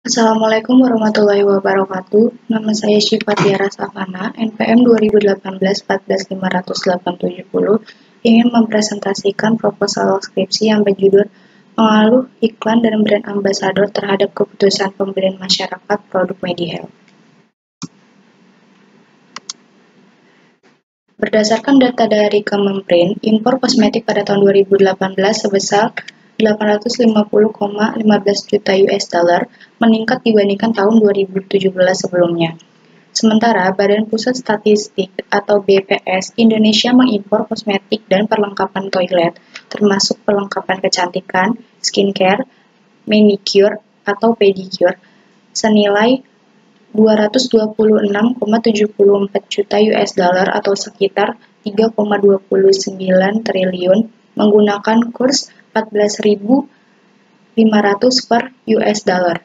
Assalamualaikum warahmatullahi wabarakatuh. Nama saya Syifa Tiara Savana, NPM 2018-14570, ingin mempresentasikan proposal skripsi yang berjudul Pengaruh Iklan dan Brand Ambassador terhadap Keputusan Pembelian Masyarakat Produk MediHealth. Berdasarkan data dari Kemenprint, impor kosmetik pada tahun 2018 sebesar 850,15 juta US dollar, meningkat dibandingkan tahun 2017 sebelumnya. Sementara Badan Pusat Statistik atau BPS Indonesia mengimpor kosmetik dan perlengkapan toilet, termasuk perlengkapan kecantikan, skincare, manicure atau pedicure, senilai 226,74 juta US dollar atau sekitar 3,29 triliun menggunakan kurs 14.500 per US dollar.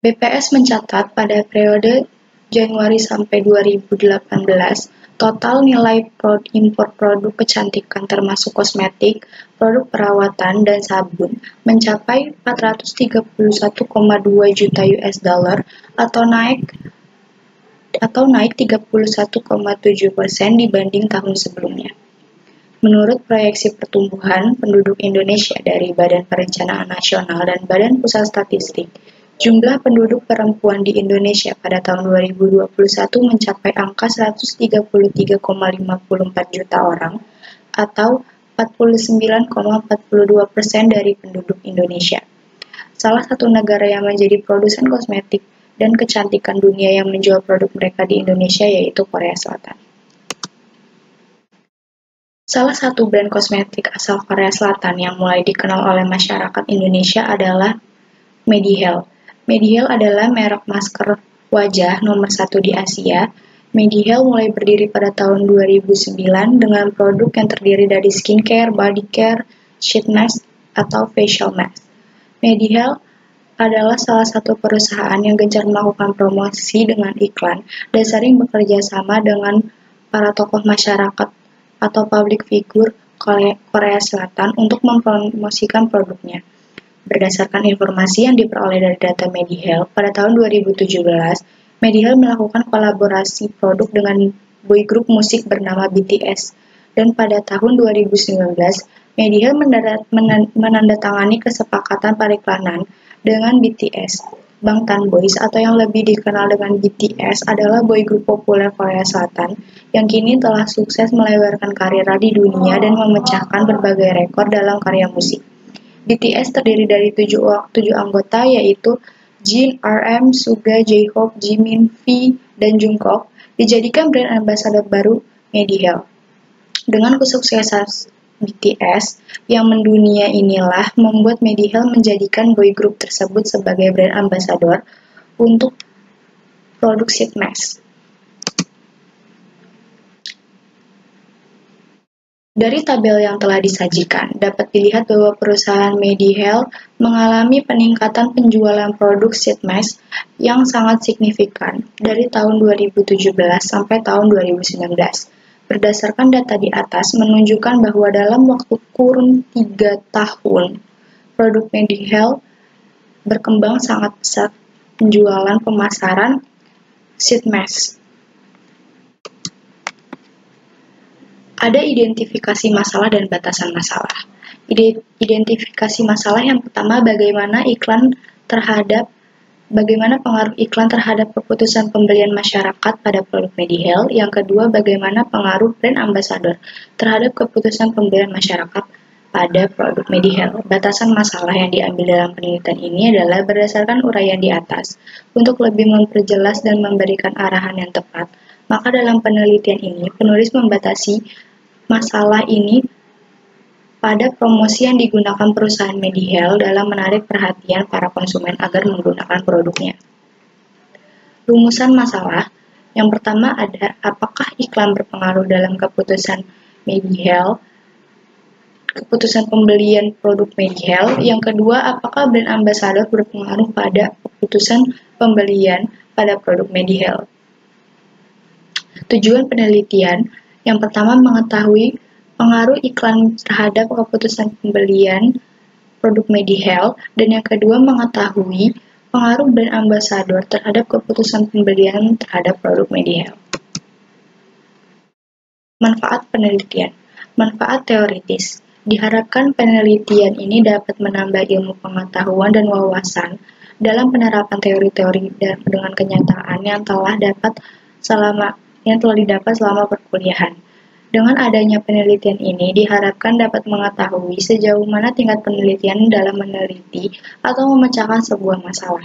BPS mencatat pada periode Januari sampai 2018, total nilai impor produk kecantikan termasuk kosmetik, produk perawatan, dan sabun mencapai 431,2 juta US dollar atau naik 31,7% dibanding tahun sebelumnya. Menurut proyeksi pertumbuhan penduduk Indonesia dari Badan Perencanaan Nasional dan Badan Pusat Statistik, jumlah penduduk perempuan di Indonesia pada tahun 2021 mencapai angka 133,54 juta orang atau 49,42% dari penduduk Indonesia. Salah satu negara yang menjadi produsen kosmetik dan kecantikan dunia yang menjual produk mereka di Indonesia yaitu Korea Selatan. Salah satu brand kosmetik asal Korea Selatan yang mulai dikenal oleh masyarakat Indonesia adalah MediHealth. MediHealth adalah merek masker wajah nomor 1 di Asia. MediHealth mulai berdiri pada tahun 2009 dengan produk yang terdiri dari skincare, body care, sheet mask, atau facial mask. MediHealth adalah salah satu perusahaan yang gencar melakukan promosi dengan iklan dan sering bekerja sama dengan para tokoh masyarakat atau public figure Korea Selatan untuk mempromosikan produknya. Berdasarkan informasi yang diperoleh dari data MediHealth, pada tahun 2017, MediHealth melakukan kolaborasi produk dengan boy group musik bernama BTS. Dan pada tahun 2019, MediHealth menandatangani kesepakatan periklanan dengan BTS. Bangtan Boys atau yang lebih dikenal dengan BTS adalah boy group populer Korea Selatan yang kini telah sukses melebarkan karirnya di dunia dan memecahkan berbagai rekor dalam karya musik. BTS terdiri dari 7 anggota yaitu Jin, RM, Suga, J-Hope, Jimin, V, dan Jungkook dijadikan brand ambassador baru MediHealth. Dengan kesuksesan BTS yang mendunia inilah membuat MediHealth menjadikan boy group tersebut sebagai brand ambassador untuk produk sheet mask. Dari tabel yang telah disajikan, dapat dilihat bahwa perusahaan MediHealth mengalami peningkatan penjualan produk sheet mask yang sangat signifikan dari tahun 2017 sampai tahun 2019. Berdasarkan data di atas menunjukkan bahwa dalam waktu kurun 3 tahun, produk MediHealth berkembang sangat pesat penjualan pemasaran sheet mask. Ada identifikasi masalah dan batasan masalah. Identifikasi masalah yang pertama, bagaimana pengaruh iklan terhadap keputusan pembelian masyarakat pada produk MediHealth. Yang kedua, bagaimana pengaruh brand ambassador terhadap keputusan pembelian masyarakat pada produk MediHealth. Batasan masalah yang diambil dalam penelitian ini adalah berdasarkan uraian di atas. Untuk lebih memperjelas dan memberikan arahan yang tepat, maka dalam penelitian ini penulis membatasi masalah ini pada promosi yang digunakan perusahaan MediHealth dalam menarik perhatian para konsumen agar menggunakan produknya. Rumusan masalah yang pertama ada apakah iklan berpengaruh dalam keputusan pembelian produk MediHealth. Yang kedua, apakah brand ambassador berpengaruh pada keputusan pembelian pada produk MediHealth. Tujuan penelitian yang pertama mengetahui pengaruh iklan terhadap keputusan pembelian produk MediHealth, dan yang kedua mengetahui pengaruh brand ambassador terhadap keputusan pembelian terhadap produk MediHealth. Manfaat penelitian. Manfaat teoritis. Diharapkan penelitian ini dapat menambah ilmu pengetahuan dan wawasan dalam penerapan teori-teori dengan kenyataan yang telah didapat selama perkuliahan. Dengan adanya penelitian ini, diharapkan dapat mengetahui sejauh mana tingkat penelitian dalam meneliti atau memecahkan sebuah masalah.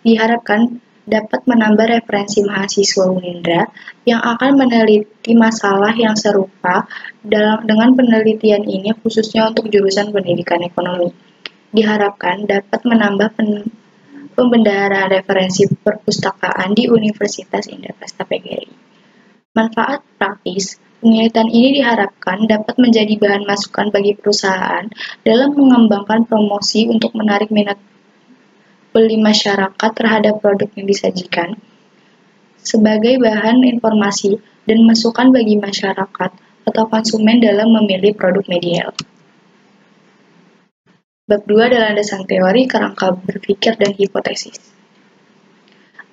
Diharapkan dapat menambah referensi mahasiswa Unindra yang akan meneliti masalah yang serupa dengan penelitian ini khususnya untuk jurusan pendidikan ekonomi. Diharapkan dapat menambah pembendaharaan referensi perpustakaan di Universitas Indraprasta PGRI. Manfaat praktis. Penelitian ini diharapkan dapat menjadi bahan masukan bagi perusahaan dalam mengembangkan promosi untuk menarik minat beli masyarakat terhadap produk yang disajikan, sebagai bahan informasi dan masukan bagi masyarakat atau konsumen dalam memilih produk MediHealth. Bab 2 adalah landasan teori, kerangka berpikir, dan hipotesis.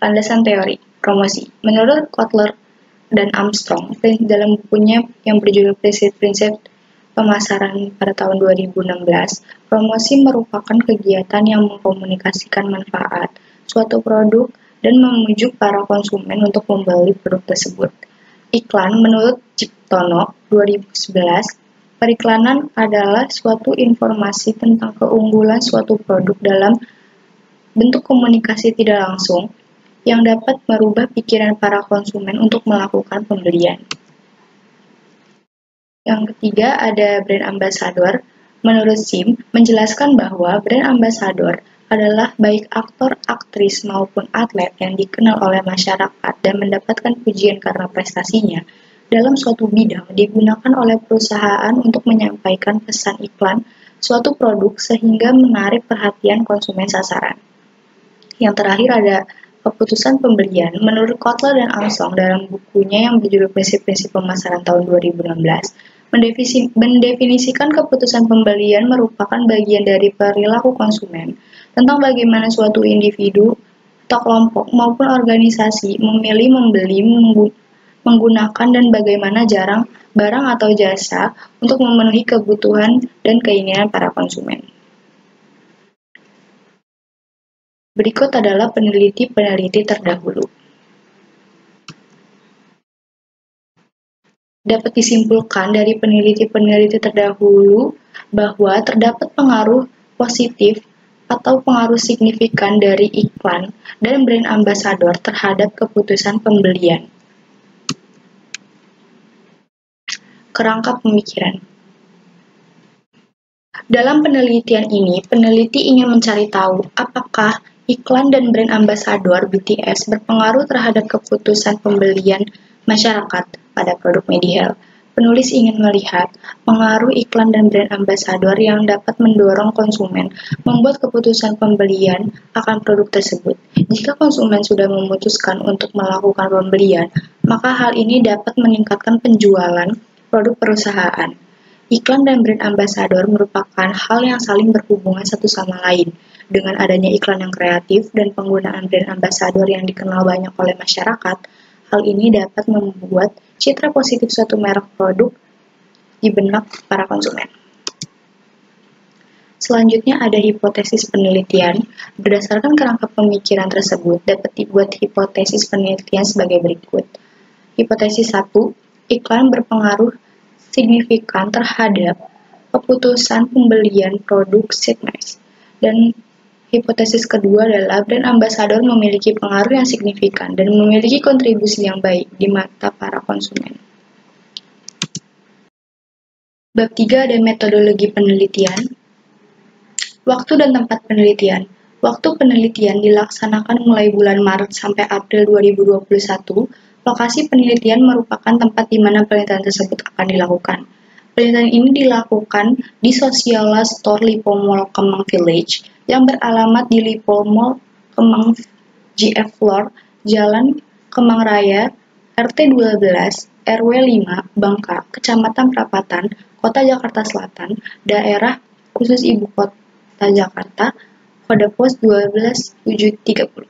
Landasan teori, promosi. Menurut Kotler dan Armstrong, dalam bukunya yang berjudul Prinsip-Prinsip Pemasaran pada tahun 2016, promosi merupakan kegiatan yang mengkomunikasikan manfaat suatu produk dan membujuk para konsumen untuk membeli produk tersebut. Iklan menurut Ciptono 2011, periklanan adalah suatu informasi tentang keunggulan suatu produk dalam bentuk komunikasi tidak langsung yang dapat merubah pikiran para konsumen untuk melakukan pembelian. Yang ketiga ada brand ambassador. Menurut Sim, menjelaskan bahwa brand ambassador adalah baik aktor, aktris maupun atlet yang dikenal oleh masyarakat dan mendapatkan pujian karena prestasinya dalam suatu bidang digunakan oleh perusahaan untuk menyampaikan pesan iklan suatu produk sehingga menarik perhatian konsumen sasaran. Yang terakhir ada keputusan pembelian. Menurut Kotler dan Armstrong dalam bukunya yang berjudul Prinsip-Prinsip Pemasaran tahun 2016, mendefinisikan keputusan pembelian merupakan bagian dari perilaku konsumen tentang bagaimana suatu individu atau kelompok maupun organisasi memilih membeli, menggunakan dan bagaimana barang atau jasa untuk memenuhi kebutuhan dan keinginan para konsumen. Berikut adalah peneliti-peneliti terdahulu. Dapat disimpulkan dari peneliti-peneliti terdahulu bahwa terdapat pengaruh positif atau pengaruh signifikan dari iklan dan brand ambassador terhadap keputusan pembelian. Kerangka pemikiran. Dalam penelitian ini, peneliti ingin mencari tahu apakah iklan dan brand ambassador BTS berpengaruh terhadap keputusan pembelian masyarakat pada produk MediHealth. Penulis ingin melihat pengaruh iklan dan brand ambassador yang dapat mendorong konsumen membuat keputusan pembelian akan produk tersebut. Jika konsumen sudah memutuskan untuk melakukan pembelian, maka hal ini dapat meningkatkan penjualan produk perusahaan. Iklan dan brand ambassador merupakan hal yang saling berhubungan satu sama lain. Dengan adanya iklan yang kreatif dan penggunaan brand ambassador yang dikenal banyak oleh masyarakat, hal ini dapat membuat citra positif suatu merek produk di benak para konsumen. Selanjutnya ada hipotesis penelitian. Berdasarkan kerangka pemikiran tersebut, dapat dibuat hipotesis penelitian sebagai berikut. Hipotesis 1, iklan berpengaruh signifikan terhadap keputusan pembelian produk Sitmex. Dan hipotesis kedua adalah brand ambassador memiliki pengaruh yang signifikan dan memiliki kontribusi yang baik di mata para konsumen. Bab 3 ada metodologi penelitian. Waktu dan tempat penelitian. Waktu penelitian dilaksanakan mulai bulan Maret sampai April 2021. Lokasi penelitian merupakan tempat di mana penelitian tersebut akan dilakukan. Penelitian ini dilakukan di Sociala Store Lipo Mall Kemang Village yang beralamat di Lipo Mall Kemang GF Floor, Jalan Kemang Raya, RT 12, RW 5, Bangka, Kecamatan Prapatan, Kota Jakarta Selatan, Daerah Khusus Ibu Kota Kota Jakarta, kode pos 12730.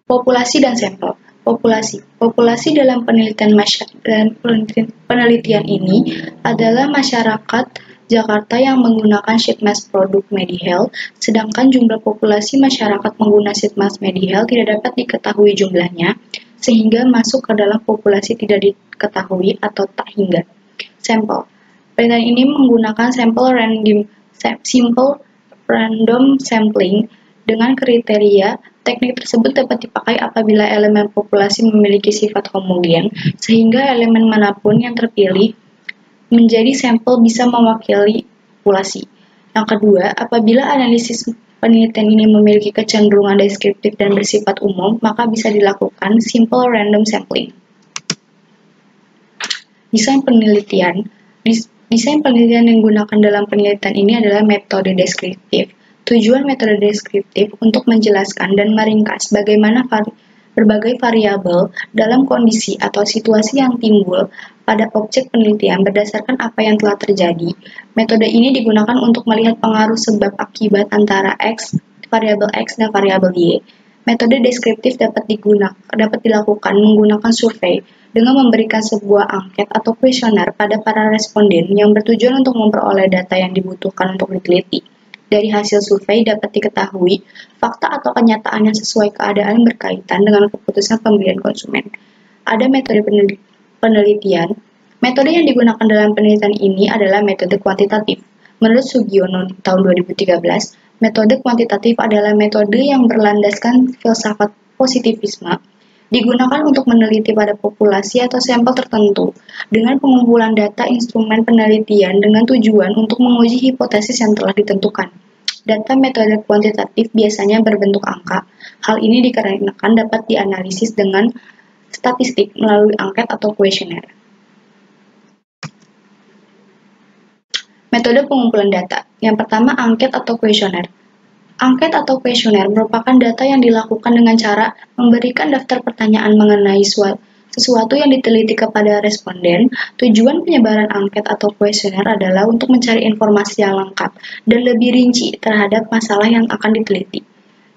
Populasi dan sampel. Populasi dalam penelitian ini adalah masyarakat Jakarta yang menggunakan sheet mask produk Medihel, sedangkan jumlah populasi masyarakat pengguna sheet mask Medihel tidak dapat diketahui jumlahnya, sehingga masuk ke dalam populasi tidak diketahui atau tak hingga. Sampel. Penelitian ini menggunakan simple random sampling dengan kriteria. Teknik tersebut dapat dipakai apabila elemen populasi memiliki sifat homogen, sehingga elemen manapun yang terpilih menjadi sampel bisa mewakili populasi. Yang kedua, apabila analisis penelitian ini memiliki kecenderungan deskriptif dan bersifat umum, maka bisa dilakukan simple random sampling. Desain penelitian yang digunakan dalam penelitian ini adalah metode deskriptif. Tujuan metode deskriptif untuk menjelaskan dan meringkas bagaimana berbagai variabel dalam kondisi atau situasi yang timbul pada objek penelitian berdasarkan apa yang telah terjadi. Metode ini digunakan untuk melihat pengaruh sebab akibat antara variabel X dan variabel Y. Metode deskriptif dapat dilakukan menggunakan survei dengan memberikan sebuah angket atau kuesioner pada para responden yang bertujuan untuk memperoleh data yang dibutuhkan untuk diteliti. Dari hasil survei dapat diketahui fakta atau kenyataan yang sesuai keadaan berkaitan dengan keputusan pembelian konsumen. Ada metode penelitian. Metode yang digunakan dalam penelitian ini adalah metode kuantitatif. Menurut Sugiono di tahun 2013, metode kuantitatif adalah metode yang berlandaskan filsafat positivisme, digunakan untuk meneliti pada populasi atau sampel tertentu dengan pengumpulan data instrumen penelitian dengan tujuan untuk menguji hipotesis yang telah ditentukan. Data metode kuantitatif biasanya berbentuk angka. Hal ini dikarenakan dapat dianalisis dengan statistik melalui angket atau kuesioner. Metode pengumpulan data. Yang pertama, angket atau kuesioner. Angket atau kuesioner merupakan data yang dilakukan dengan cara memberikan daftar pertanyaan mengenai sesuatu yang diteliti kepada responden. Tujuan penyebaran angket atau kuesioner adalah untuk mencari informasi yang lengkap dan lebih rinci terhadap masalah yang akan diteliti.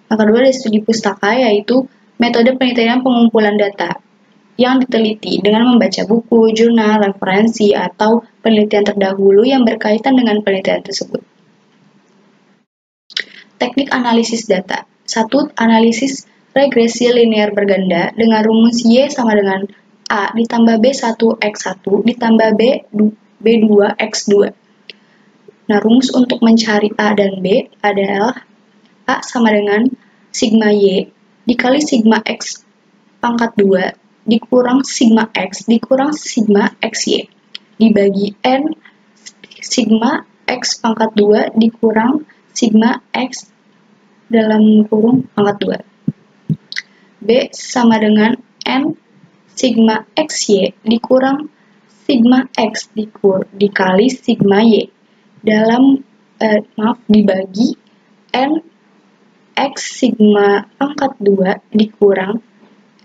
Yang kedua dari studi pustaka yaitu metode penelitian pengumpulan data yang diteliti dengan membaca buku, jurnal, referensi, atau penelitian terdahulu yang berkaitan dengan penelitian tersebut. Teknik analisis data. 1. Analisis regresi linear berganda dengan rumus Y sama dengan A ditambah B1X1 ditambah B2X2. Nah, rumus untuk mencari A dan B adalah A sama dengan sigma Y dikali sigma X pangkat 2 dikurang sigma X dikurang sigma XY dibagi N sigma X pangkat 2 dikurang sigma X dalam kurung pangkat 2. B sama dengan N sigma XY dikurang sigma X dikali sigma Y dibagi N X sigma pangkat 2 dikurang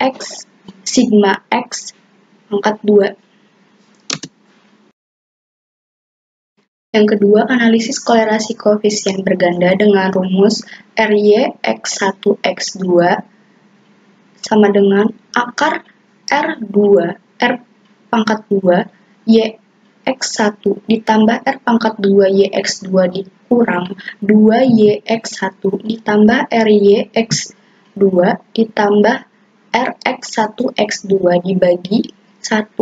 X sigma X pangkat 2. Yang kedua, analisis kolerasi koefisien berganda dengan rumus RY X1 X2 sama dengan akar R2 R pangkat 2 Y X1 ditambah R pangkat 2 Y X2 dikurang 2 Y X1 ditambah RY X2 ditambah R X1 X2 dibagi 1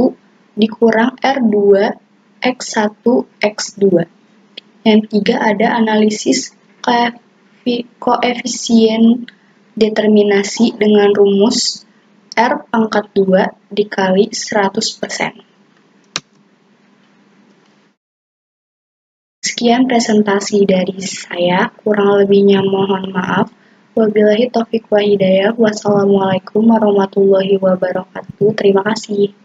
dikurang R2 X1 X2. Yang ketiga ada analisis koefisien determinasi dengan rumus R pangkat 2 dikali 100%. Sekian presentasi dari saya, kurang lebihnya mohon maaf. Wabillahi taufiq wa hidayah. Wassalamualaikum warahmatullahi wabarakatuh. Terima kasih.